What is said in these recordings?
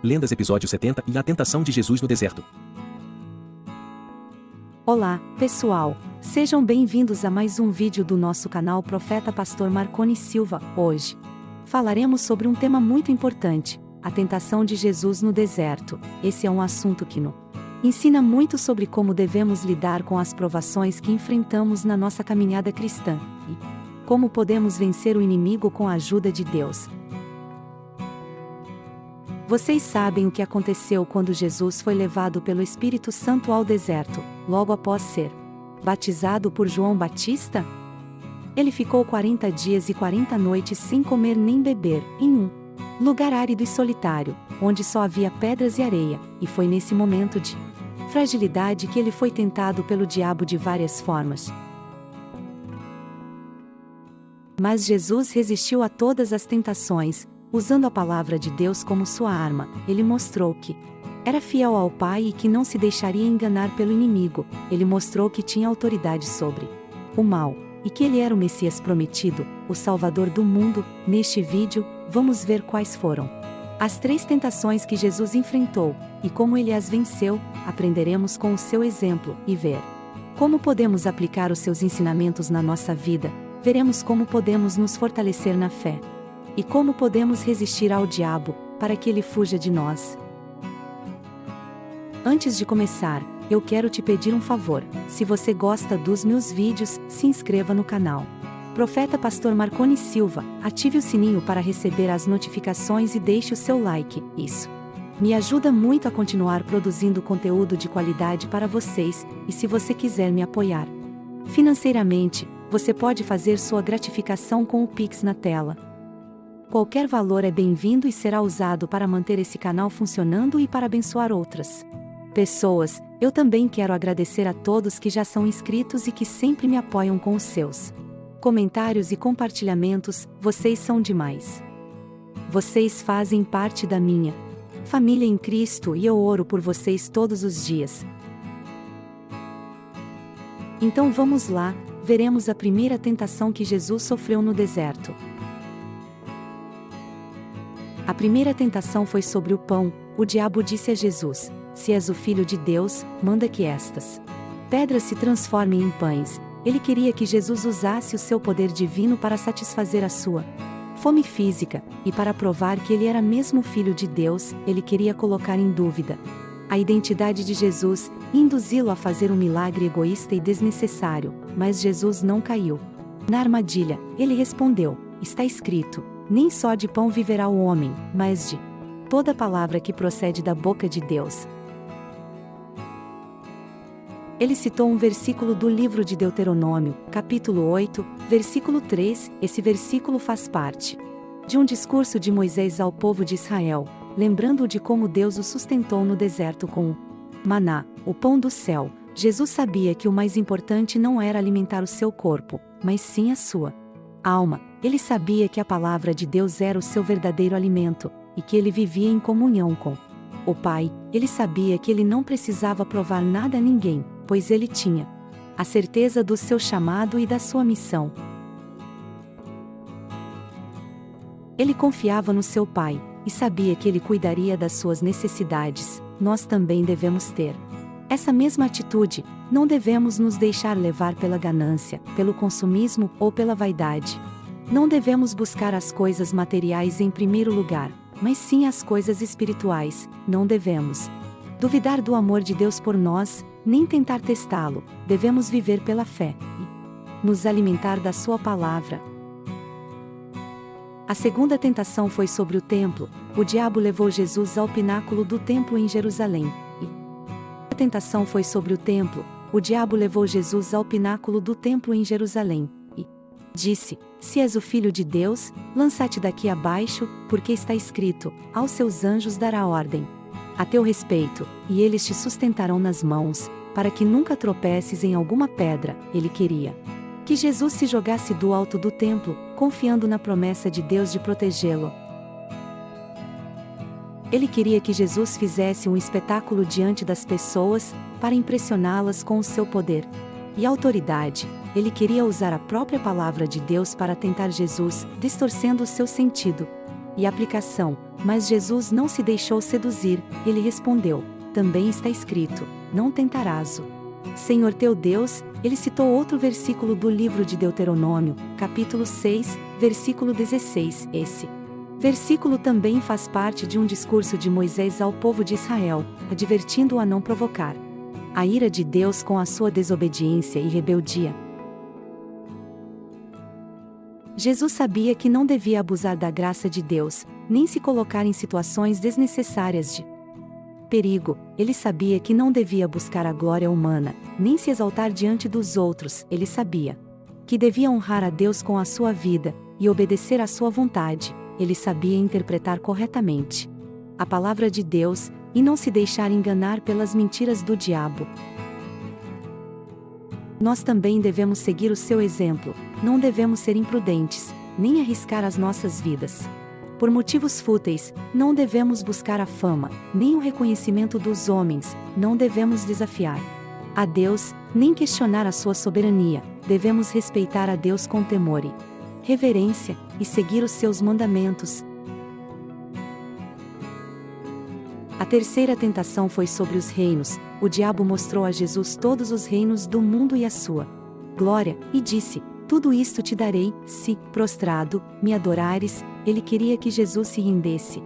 Lendas episódio 70 e a tentação de Jesus no deserto. Olá, pessoal! Sejam bem-vindos a mais um vídeo do nosso canal Profeta Pastor Marconi Silva. Hoje falaremos sobre um tema muito importante, a tentação de Jesus no deserto. Esse é um assunto que nos ensina muito sobre como devemos lidar com as provações que enfrentamos na nossa caminhada cristã e como podemos vencer o inimigo com a ajuda de Deus. Vocês sabem o que aconteceu quando Jesus foi levado pelo Espírito Santo ao deserto, logo após ser batizado por João Batista? Ele ficou 40 dias e 40 noites sem comer nem beber, em um lugar árido e solitário, onde só havia pedras e areia, e foi nesse momento de fragilidade que ele foi tentado pelo diabo de várias formas. Mas Jesus resistiu a todas as tentações. Usando a palavra de Deus como sua arma, ele mostrou que era fiel ao Pai e que não se deixaria enganar pelo inimigo. Ele mostrou que tinha autoridade sobre o mal, e que ele era o Messias prometido, o Salvador do mundo. Neste vídeo, vamos ver quais foram as 3 tentações que Jesus enfrentou, e como ele as venceu. Aprenderemos com o seu exemplo, e ver como podemos aplicar os seus ensinamentos na nossa vida. Veremos como podemos nos fortalecer na fé e como podemos resistir ao diabo, para que ele fuja de nós. Antes de começar, eu quero te pedir um favor. Se você gosta dos meus vídeos, se inscreva no canal Profeta Pastor Marconi Silva, ative o sininho para receber as notificações e deixe o seu like. Isso me ajuda muito a continuar produzindo conteúdo de qualidade para vocês, e se você quiser me apoiar financeiramente, você pode fazer sua gratificação com o Pix na tela. Qualquer valor é bem-vindo e será usado para manter esse canal funcionando e para abençoar outras pessoas. Eu também quero agradecer a todos que já são inscritos e que sempre me apoiam com os seus comentários e compartilhamentos. Vocês são demais. Vocês fazem parte da minha família em Cristo e eu oro por vocês todos os dias. Então vamos lá, veremos a primeira tentação que Jesus sofreu no deserto. A primeira tentação foi sobre o pão. O diabo disse a Jesus: se és o Filho de Deus, manda que estas pedras se transformem em pães. Ele queria que Jesus usasse o seu poder divino para satisfazer a sua fome física, e para provar que ele era mesmo Filho de Deus, ele queria colocar em dúvida a identidade de Jesus e induzi-lo a fazer um milagre egoísta e desnecessário. Mas Jesus não caiu na armadilha. Ele respondeu: está escrito, nem só de pão viverá o homem, mas de toda palavra que procede da boca de Deus. Ele citou um versículo do livro de Deuteronômio, capítulo 8, versículo 3. Esse versículo faz parte de um discurso de Moisés ao povo de Israel, lembrando-o de como Deus o sustentou no deserto com o maná, o pão do céu. Jesus sabia que o mais importante não era alimentar o seu corpo, mas sim a sua alma. Ele sabia que a palavra de Deus era o seu verdadeiro alimento, e que ele vivia em comunhão com o Pai. Ele sabia que ele não precisava provar nada a ninguém, pois ele tinha a certeza do seu chamado e da sua missão. Ele confiava no seu Pai, e sabia que ele cuidaria das suas necessidades. Nós também devemos ter essa mesma atitude. Não devemos nos deixar levar pela ganância, pelo consumismo ou pela vaidade. Não devemos buscar as coisas materiais em primeiro lugar, mas sim as coisas espirituais. Não devemos duvidar do amor de Deus por nós, nem tentar testá-lo. Devemos viver pela fé e nos alimentar da sua palavra. A segunda tentação foi sobre o templo. O diabo levou Jesus ao pináculo do templo em Jerusalém. A tentação foi sobre o templo. O diabo levou Jesus ao pináculo do templo em Jerusalém e disse: se és o Filho de Deus, lança-te daqui abaixo, porque está escrito: aos seus anjos dará ordem a teu respeito, e eles te sustentarão nas mãos, para que nunca tropeces em alguma pedra. Ele queria que Jesus se jogasse do alto do templo, confiando na promessa de Deus de protegê-lo. Ele queria que Jesus fizesse um espetáculo diante das pessoas, para impressioná-las com o seu poder e autoridade. Ele queria usar a própria palavra de Deus para tentar Jesus, distorcendo o seu sentido E aplicação: mas Jesus não se deixou seduzir, ele respondeu: também está escrito, não tentarás o Senhor teu Deus. Ele citou outro versículo do livro de Deuteronômio, capítulo 6, versículo 16. Esse versículo também faz parte de um discurso de Moisés ao povo de Israel, advertindo-o a não provocar a ira de Deus com a sua desobediência e rebeldia. Jesus sabia que não devia abusar da graça de Deus, nem se colocar em situações desnecessárias de perigo. Ele sabia que não devia buscar a glória humana, nem se exaltar diante dos outros. Ele sabia que devia honrar a Deus com a sua vida, e obedecer à sua vontade. Ele sabia interpretar corretamente a palavra de Deus, e não se deixar enganar pelas mentiras do diabo. Nós também devemos seguir o seu exemplo, não devemos ser imprudentes, nem arriscar as nossas vidas. Por motivos fúteis, não devemos buscar a fama, nem o reconhecimento dos homens, não devemos desafiar a Deus, nem questionar a sua soberania. Devemos respeitar a Deus com temor e reverência, e seguir os seus mandamentos. A terceira tentação foi sobre os reinos. O diabo mostrou a Jesus todos os reinos do mundo e a sua glória, e disse: tudo isto te darei, se, prostrado, me adorares. Ele queria que Jesus se rendesse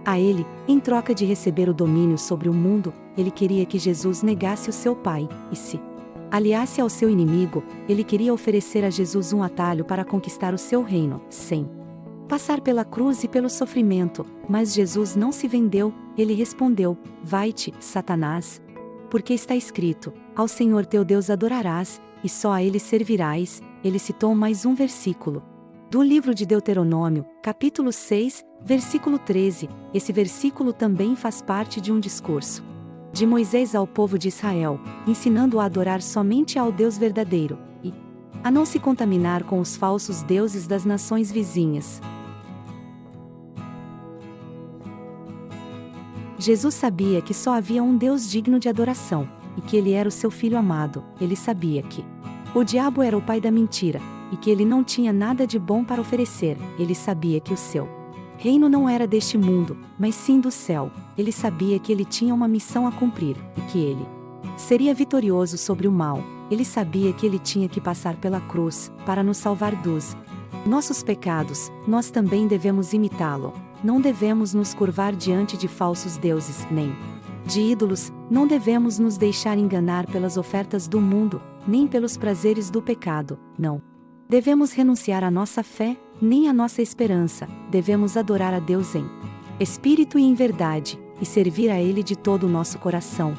a ele, em troca de receber o domínio sobre o mundo. Ele queria que Jesus negasse o seu Pai, e se aliasse ao seu inimigo. Ele queria oferecer a Jesus um atalho para conquistar o seu reino, sem passar pela cruz e pelo sofrimento. Mas Jesus não se vendeu. Ele respondeu: vai-te, Satanás, porque está escrito: ao Senhor teu Deus adorarás, e só a ele servirás. Ele citou mais um versículo do livro de Deuteronômio, capítulo 6, versículo 13. Esse versículo também faz parte de um discurso de Moisés ao povo de Israel, ensinando a adorar somente ao Deus verdadeiro, e a não se contaminar com os falsos deuses das nações vizinhas. Jesus sabia que só havia um Deus digno de adoração, e que ele era o seu Filho amado. Ele sabia que o diabo era o pai da mentira, e que ele não tinha nada de bom para oferecer. Ele sabia que o seu reino não era deste mundo, mas sim do céu. Ele sabia que ele tinha uma missão a cumprir, e que ele seria vitorioso sobre o mal. Ele sabia que ele tinha que passar pela cruz, para nos salvar dos nossos pecados. Nós também devemos imitá-lo. Não devemos nos curvar diante de falsos deuses, nem de ídolos. Não devemos nos deixar enganar pelas ofertas do mundo, nem pelos prazeres do pecado. Não devemos renunciar à nossa fé, nem à nossa esperança. Devemos adorar a Deus em espírito e em verdade, e servir a Ele de todo o nosso coração.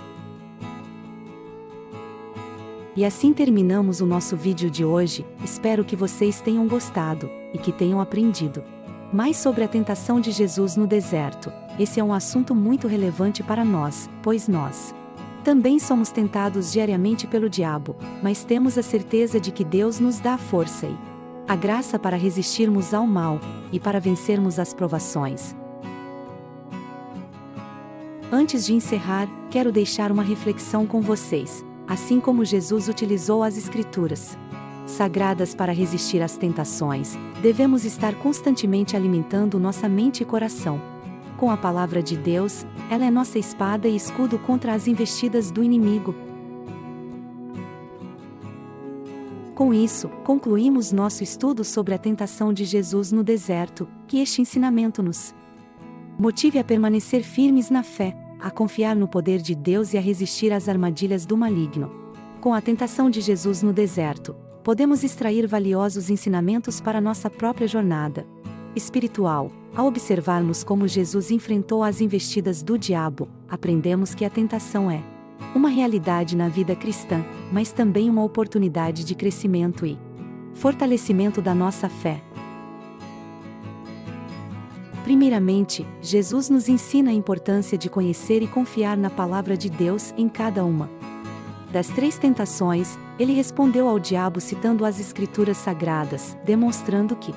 E assim terminamos o nosso vídeo de hoje. Espero que vocês tenham gostado, e que tenham aprendido mais sobre a tentação de Jesus no deserto. Esse é um assunto muito relevante para nós, pois nós também somos tentados diariamente pelo diabo, mas temos a certeza de que Deus nos dá a força e a graça para resistirmos ao mal, e para vencermos as provações. Antes de encerrar, quero deixar uma reflexão com vocês. Assim como Jesus utilizou as Escrituras sagradas para resistir às tentações, devemos estar constantemente alimentando nossa mente e coração com a palavra de Deus. Ela é nossa espada e escudo contra as investidas do inimigo. Com isso, concluímos nosso estudo sobre a tentação de Jesus no deserto. Que este ensinamento nos motive a permanecer firmes na fé, a confiar no poder de Deus e a resistir às armadilhas do maligno. Com a tentação de Jesus no deserto, podemos extrair valiosos ensinamentos para nossa própria jornada espiritual. Ao observarmos como Jesus enfrentou as investidas do diabo, aprendemos que a tentação é uma realidade na vida cristã, mas também uma oportunidade de crescimento e fortalecimento da nossa fé. Primeiramente, Jesus nos ensina a importância de conhecer e confiar na palavra de Deus em cada uma das 3 tentações. Ele respondeu ao diabo citando as Escrituras sagradas, demonstrando que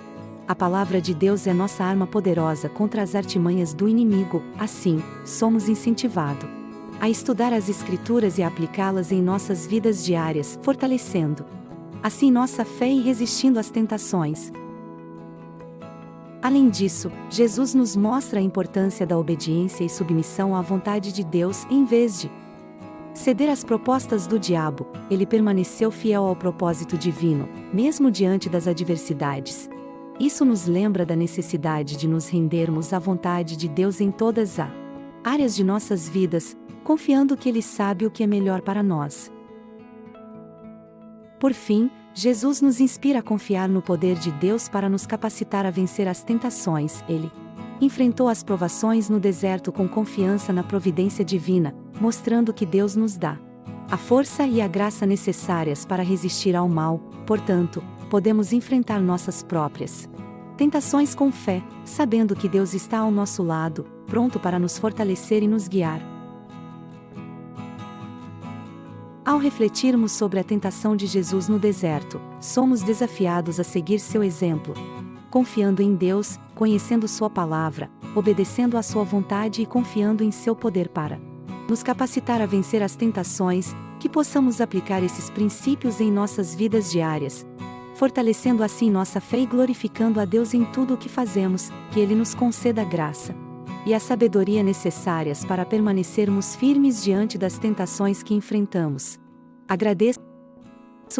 a palavra de Deus é nossa arma poderosa contra as artimanhas do inimigo. Assim, somos incentivados a estudar as Escrituras e a aplicá-las em nossas vidas diárias, fortalecendo assim nossa fé e resistindo às tentações. Além disso, Jesus nos mostra a importância da obediência e submissão à vontade de Deus em vez de ceder às propostas do diabo. Ele permaneceu fiel ao propósito divino, mesmo diante das adversidades. Isso nos lembra da necessidade de nos rendermos à vontade de Deus em todas as áreas de nossas vidas, confiando que Ele sabe o que é melhor para nós. Por fim, Jesus nos inspira a confiar no poder de Deus para nos capacitar a vencer as tentações. Ele enfrentou as provações no deserto com confiança na providência divina, mostrando que Deus nos dá a força e a graça necessárias para resistir ao mal. Portanto, podemos enfrentar nossas próprias tentações com fé, sabendo que Deus está ao nosso lado, pronto para nos fortalecer e nos guiar. Ao refletirmos sobre a tentação de Jesus no deserto, somos desafiados a seguir seu exemplo, confiando em Deus, conhecendo sua palavra, obedecendo à sua vontade e confiando em seu poder para nos capacitar a vencer as tentações. Que possamos aplicar esses princípios em nossas vidas diárias, fortalecendo assim nossa fé e glorificando a Deus em tudo o que fazemos. Que Ele nos conceda a graça e a sabedoria necessárias para permanecermos firmes diante das tentações que enfrentamos. Agradeço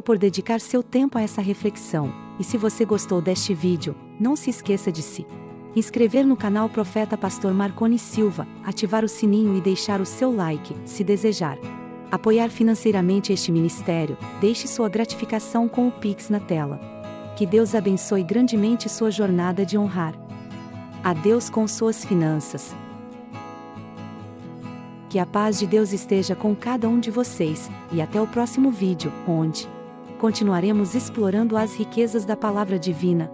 por dedicar seu tempo a essa reflexão, e se você gostou deste vídeo, não se esqueça de se inscrever no canal Profeta Pastor Marconi Silva, ativar o sininho e deixar o seu like. Se desejar apoiar financeiramente este ministério, deixe sua gratificação com o Pix na tela. Que Deus abençoe grandemente sua jornada de honrar a Deus com suas finanças. Que a paz de Deus esteja com cada um de vocês, e até o próximo vídeo, onde continuaremos explorando as riquezas da palavra divina.